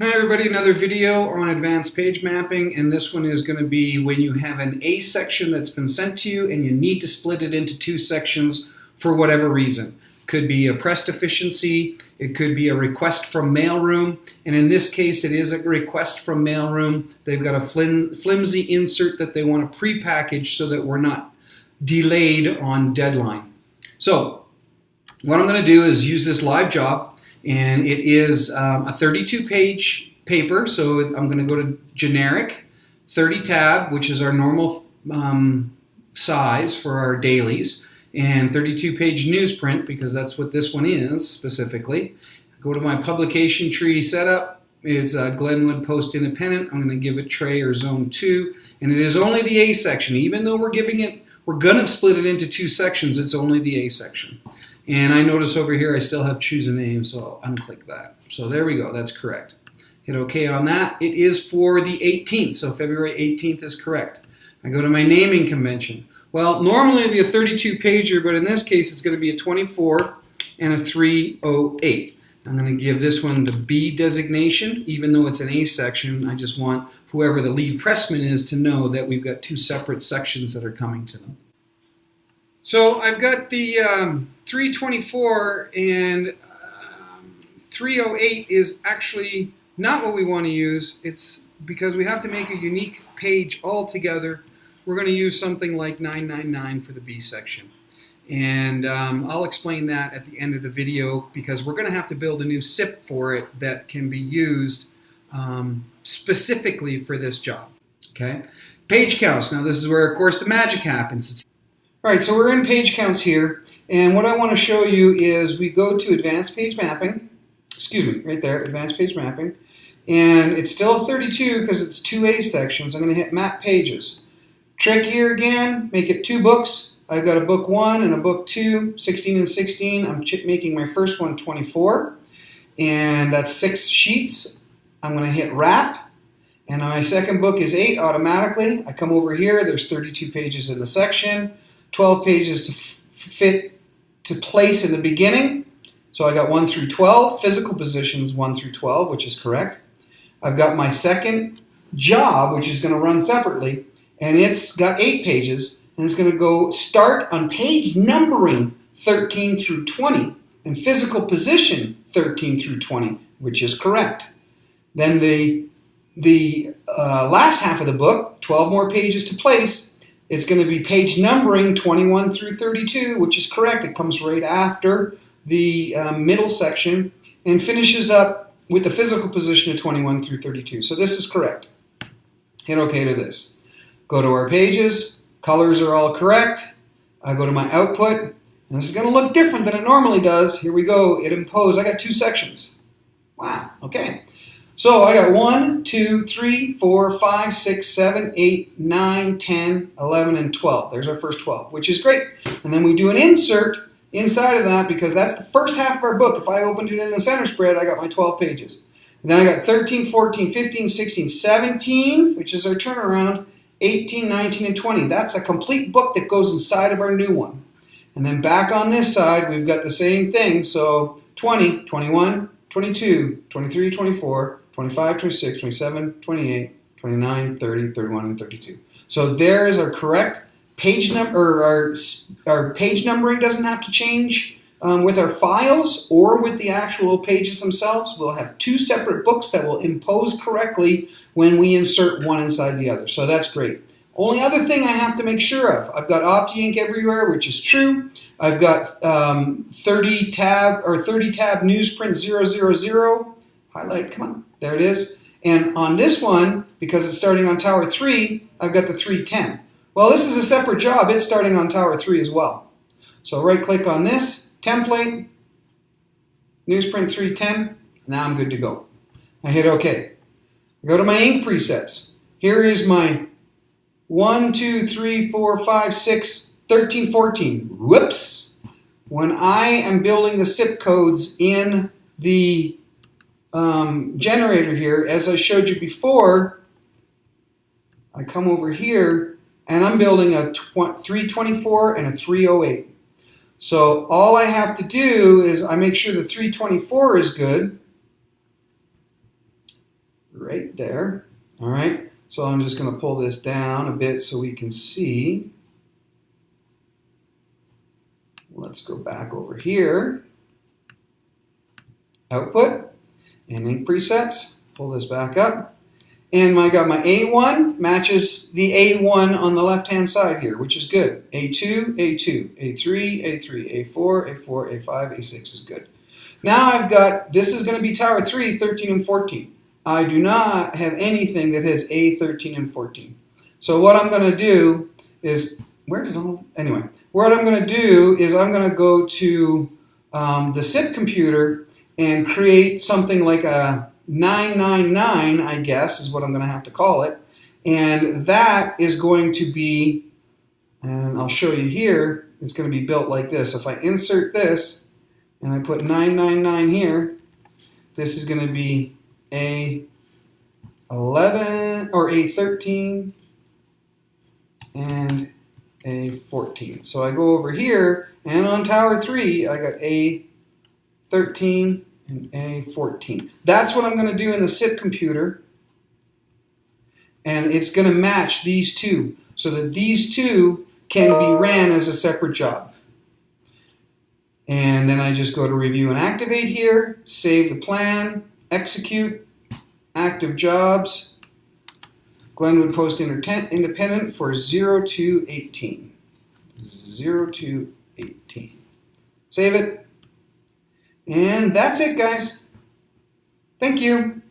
Hi everybody, another video on advanced page mapping, and this one is going to be when you have an A section that's been sent to you and you need to split it into two sections for whatever reason. Could be a press deficiency, it could be a request from mailroom, and in this case it is a request from mailroom. They've got a flimsy insert that they want to pre-package so that we're not delayed on deadline. So what I'm going to do is use this live job. And it is a 32-page paper, so I'm going to go to generic, 30 tab, which is our normal size for our dailies, and 32-page newsprint, because that's what this one is specifically. Go to my publication tree setup. It's Glenwood Post Independent. I'm going to give it tray or zone 2, and it is only the A section. Even though we're going to split it into two sections, it's only the A section. And I notice over here I still have choose a name, so I'll unclick that. So there we go, that's correct. Hit OK on that. It is for the 18th, so February 18th is correct. I go to my naming convention. Well, normally it would be a 32-pager, but in this case it's going to be a 24 and a 308. I'm going to give this one the B designation, even though it's an A section. I just want whoever the lead pressman is to know that we've got two separate sections that are coming to them. So I've got the 324 and 308 is actually not what we want to use. It's because we have to make a unique page altogether. We're going to use something like 999 for the B section. And I'll explain that at the end of the video because we're going to have to build a new SIP for it that can be used specifically for this job. Okay? Page counts. Now this is where, of course, the magic happens. All right, so we're in page counts here, and what I want to show you is we go to advanced page mapping, right there, advanced page mapping, and it's still 32 because it's two A sections. I'm going to hit map pages. Trick here again, make it two books. I've got a book 1 and a book 2, 16 and 16. I'm making my first one 24, and that's 6 sheets. I'm going to hit wrap, and my second book is 8 automatically. I come over here, there's 32 pages in the section. 12 pages to fit to place in the beginning. So I got 1 through 12, physical positions 1 through 12, which is correct. I've got my second job, which is going to run separately, and it's got 8 pages, and it's going to go start on page numbering 13 through 20, and physical position 13 through 20, which is correct. Then the last half of the book, 12 more pages to place. It's going to be page numbering 21 through 32, which is correct. It comes right after the middle section and finishes up with the physical position of 21 through 32. So this is correct. Hit OK to this. Go to our pages. Colors are all correct. I go to my output. And this is going to look different than it normally does. Here we go. It imposed. I got 2 sections. Wow. Okay. So I got 1, 2, 3, 4, 5, 6, 7, 8, 9, 10, 11, and 12. There's our first 12, which is great. And then we do an insert inside of that because that's the first half of our book. If I opened it in the center spread, I got my 12 pages. And then I got 13, 14, 15, 16, 17, which is our turnaround, 18, 19, and 20. That's a complete book that goes inside of our new one. And then back on this side, we've got the same thing. So 20, 21, 22, 23, 24, 25, 26, 27, 28, 29, 30, 31, and 32. So there is our correct page number, or our page numbering doesn't have to change with our files or with the actual pages themselves. We'll have 2 separate books that will impose correctly when we insert one inside the other. So that's great. Only other thing I have to make sure of, I've got OptiInk everywhere, which is true. I've got 30 tab newsprint 000. Highlight, come on, there it is. And on this one, because it's starting on tower 3, I've got the 310. Well, this is a separate job. It's starting on tower 3 as well. So right-click on this, template, newsprint 310. Now I'm good to go. I hit OK. I go to my ink presets. Here is my 1, 2, 3, 4, 5, 6, 13, 14. Whoops! When I am building the SIP codes in the generator here, as I showed you before, I come over here and I'm building a 324 and a 308. So all I have to do is I make sure the 324 is good. right there. All right, so I'm just going to pull this down a bit so we can see. Let's go back over here. Output and ink presets. Pull this back up. And I got my A1 matches the A1 on the left-hand side here, which is good. A2, A2, A3, A3, A4, A4, A5, A6 is good. Now I've got, this is going to be tower 3, 13, and 14. I do not have anything that has A, 13, and 14. So what I'm going to do is, what I'm going to do is I'm going to go to the SIP computer and create something like a 999, I guess, is what I'm going to have to call it. And that is going to be, and I'll show you here, it's going to be built like this. If I insert this and I put 999 here, this is going to be A11 or A13 and A14. So I go over here, and on tower 3, I got A13 and A14. That's what I'm going to do in the SIP computer, and it's going to match these two so that these two can be ran as a separate job. And then I just go to review and activate here, save the plan, execute, active jobs, Glenwood Post Independent for 0218. 0218. Save it. And that's it, guys. Thank you.